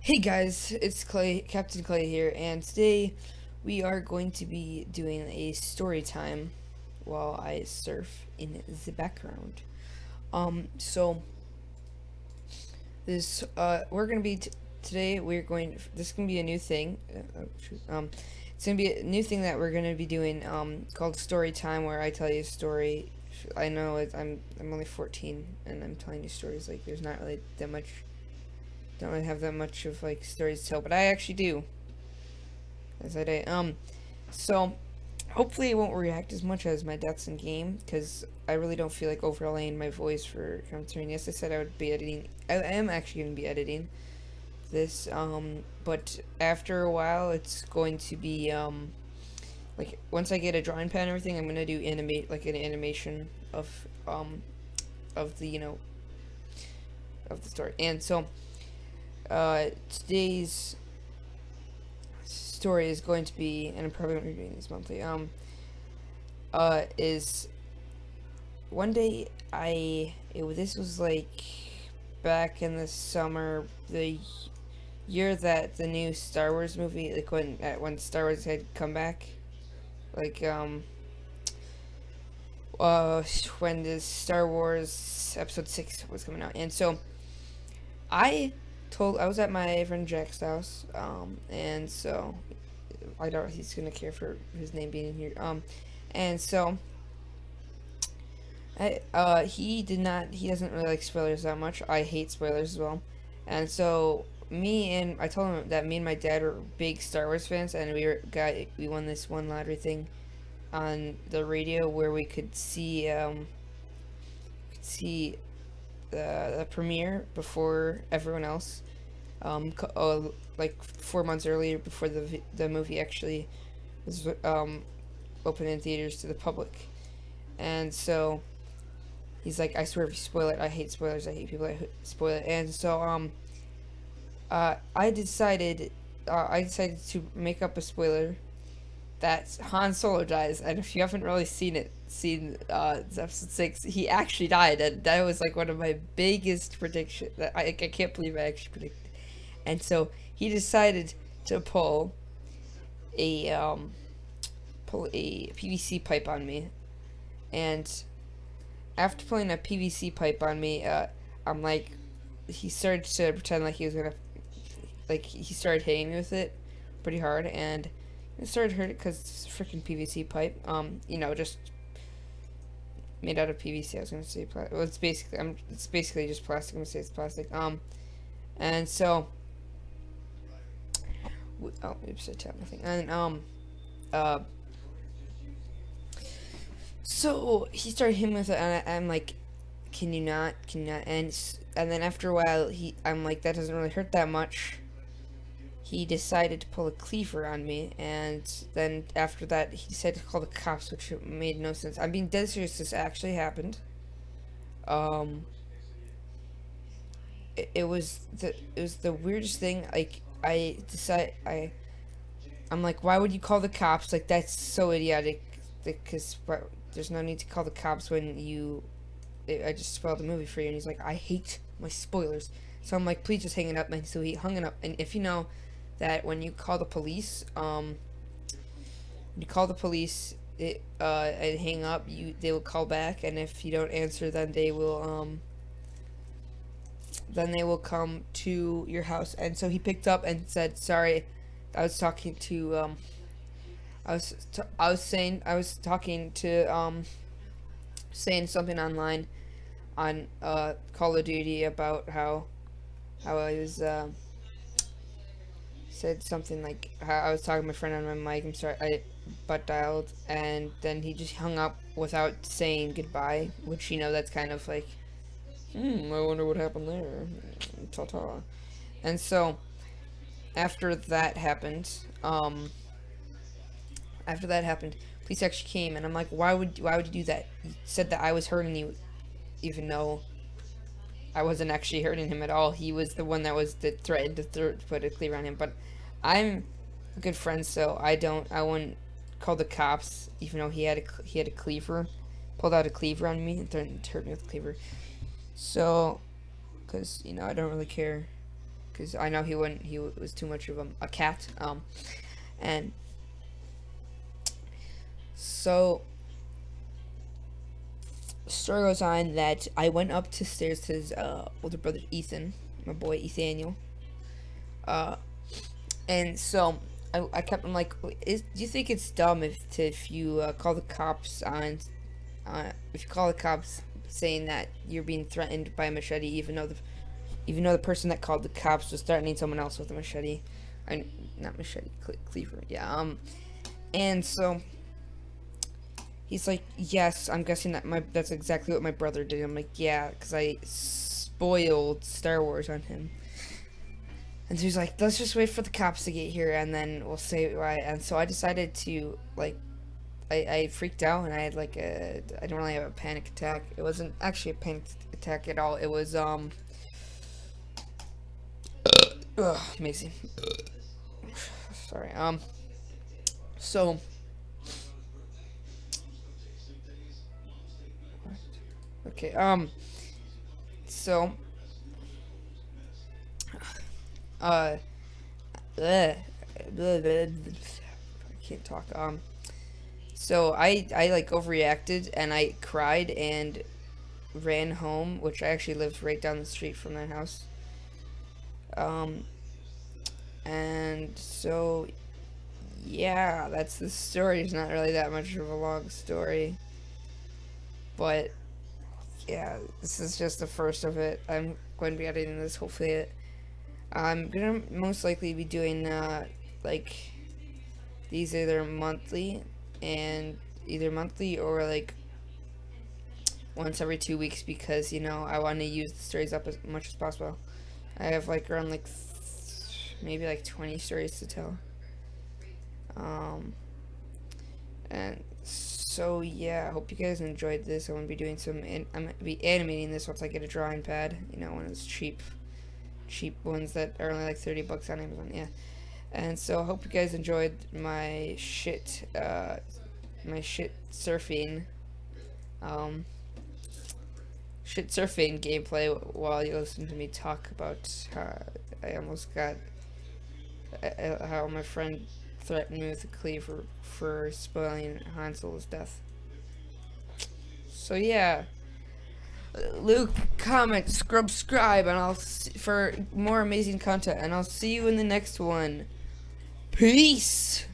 Hey guys, it's Clay, Captain Clay here, and today we are going to be doing a story time while I surf in the background. So this we're gonna be today this is gonna be a new thing. It's gonna be a new thing that we're gonna be doing called story time, where I tell you a story. I know I'm only 14 and I'm telling you stories. Like, there's not really that much, don't really have that much of like stories to tell, but I actually do. As I do. So hopefully it won't react as much as my deaths in game, because I really don't feel like overlaying my voice for commentary. Yes, I said I would be editing. I am actually going to be editing this, but after a while, it's going to be like, once I get a drawing pad and everything, I'm going to do an animation of the of the story. And so today's story is going to be, and I'm probably going to be doing this monthly, is one day this was like back in the summer, the year that the new Star Wars movie, like when Star Wars had come back, like when the Star Wars Episode 6 was coming out. And so I was at my friend Jack's house, and so I don't he's gonna care for his name being in here, and so he doesn't really like spoilers that much. I hate spoilers as well. And so I told him that me and my dad were big Star Wars fans, and we won this one lottery thing on the radio where we could see the premiere before everyone else, like 4 months earlier, before the movie actually was open in theaters to the public. And so he's like, I swear if you spoil it, I hate spoilers, I hate people that spoil it. And so I decided to make up a spoiler that Han Solo dies. And if you haven't really seen Episode 6, he actually died, and that was like one of my biggest predictions. That I can't believe I actually predicted. And so he decided to pull a PVC pipe on me, and after pulling a PVC pipe on me, I'm like, he started to pretend like he was gonna, like, he started hitting me with it pretty hard, and it started hurting because it's a freaking PVC pipe. Just made out of PVC. I was gonna say well, it's basically just plastic. I'm gonna say it's plastic. And so, oops, I tapped nothing. And so he started hitting with it, and I'm like, can you not? And then after a while, I'm like, that doesn't really hurt that much. He decided to pull a cleaver on me, and then after that, he decided to call the cops, which made no sense. I'm being dead serious. This actually happened. It was the weirdest thing. Like, I'm like, why would you call the cops? Like, that's so idiotic. Because there's no need to call the cops when I just spoiled the movie for you. And he's like, I hate my spoilers. So I'm like, please just hang it up. And so he hung it up. And if you know that when you call the police, and hang up, they will call back, and if you don't answer, then they will come to your house. And so he picked up and said, sorry, I was talking to saying something online on Call of Duty about how I was said something like how I was talking to my friend on my mic. I'm sorry, I butt dialed, and then he just hung up without saying goodbye, which, that's kind of like, I wonder what happened there. Ta-ta. And so after that happened, police actually came, and I'm like, why would you do that? You said that I was hurting you, even though I wasn't actually hurting him at all. He was the one that threatened to put a cleaver on him. But I'm a good friend, so I wouldn't call the cops, even though he had a cleaver, pulled out a cleaver on me and threatened to hurt me with a cleaver. So, because I don't really care because I know he wouldn't. He was too much of a cat. And so the story goes on that I went up to stairs to his older brother Ethan, my boy Ethaniel. And so I kept him like, do you think it's dumb if you call the cops on if you call the cops saying that you're being threatened by a machete, even though the person that called the cops was threatening someone else with a machete, not machete, cleaver, yeah. And so he's like, yes, I'm guessing that's exactly what my brother did. I'm like, yeah, because I spoiled Star Wars on him. And so he's like, let's just wait for the cops to get here, and then we'll say why. And so I decided to, like, I freaked out, and I had, like, I don't really have a panic attack. It wasn't actually a panic attack at all. It was, amazing. Sorry, so, okay, so, I can't talk, so I like overreacted, and I cried and ran home, which I actually lived right down the street from that house, and so, yeah, that's the story. It's not really that much of a long story, but, yeah, this is just the first of it. I'm going to be editing this, hopefully. I'm gonna most likely be doing, like, these either monthly, or, like, once every 2 weeks, because, you know, I want to use the stories up as much as possible. I have, like, around, like, maybe, like, 20 stories to tell. And so, yeah, I hope you guys enjoyed this. I'm gonna be doing I'm gonna be animating this once I get a drawing pad, you know, one of those cheap ones that are only like $30 on Amazon, yeah. And so I hope you guys enjoyed my shit surfing gameplay while you listen to me talk about how I almost got how my friend threatened me with a cleaver for spoiling Han Solo's death. So yeah, Luke, comment, Scrubscribe, and for more amazing content, and I'll see you in the next one. Peace.